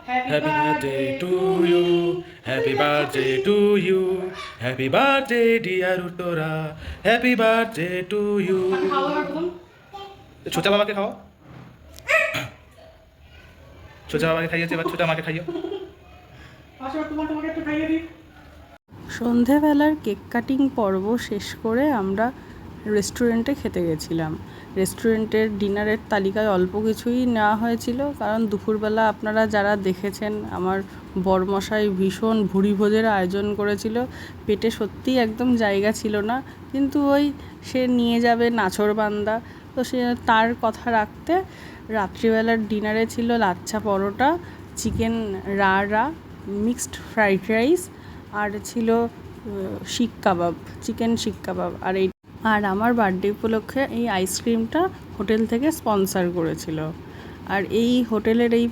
Happy birthday to you. Happy birthday to you. Happy birthday dear Uttora. Happy birthday to you. ছোটা বাবাকে খাও। ছোটা বাবাকে খাইয়েছে, এবার ছোটা মাকে খাইও। তোমাকে একটু খাইয়ে দিই। সন্ধেবেলার কেক কাটিং পর্ব শেষ করে আমরা রেস্টুরেন্টে খেতে গেছিলাম। রেস্টুরেন্টের ডিনারের তালিকায় অল্প কিছুই নেওয়া হয়েছিল, কারণ দুপুরবেলা আপনারা যারা দেখেছেন আমার বরমশাই ভীষণ ভুরিভোজের আয়োজন করেছিল। পেটে সত্যিই একদম জায়গা ছিল না, কিন্তু ওই সে নিয়ে যাবে নাছোড়বান্দা, তো সে তার কথা রাখতে রাত্রিবেলার ডিনারে ছিল lachha paratha, chicken রাড়া, mixed fried rice, আর ছিল শিক কাবাব, চিকেন শিক কাবাব। আর আমার বার্থডে উপলক্ষে এই আইসক্রিমটা হোটেল থেকে স্পন্সর করেছিল। আর এই হোটেলের এই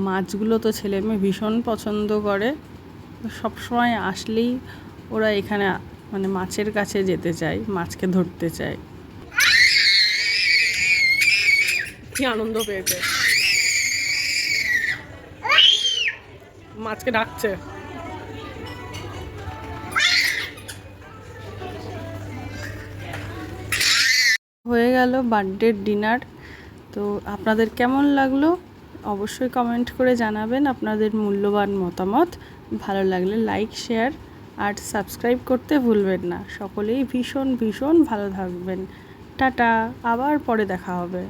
মাছগুলো তো ছেলেমেয়ে ভীষণ পছন্দ করে, সবসময় আসলেই ওরা এখানে মানে মাছের কাছে যেতে চায়, মাছকে ধরতে চায়। কি আনন্দ পেয়েছে, মাছকে ডাকছে। হয়ে গেল বার্থডের ডিনার। তো আপনাদের কেমন লাগলো অবশ্যই কমেন্ট করে জানাবেন আপনাদের মূল্যবান মতামত। ভালো লাগলে লাইক, শেয়ার আর সাবস্ক্রাইব করতে ভুলবেন না। সকলেই ভীষণ ভীষণ ভালো থাকবেন। টাটা, আবার পরে দেখা হবে।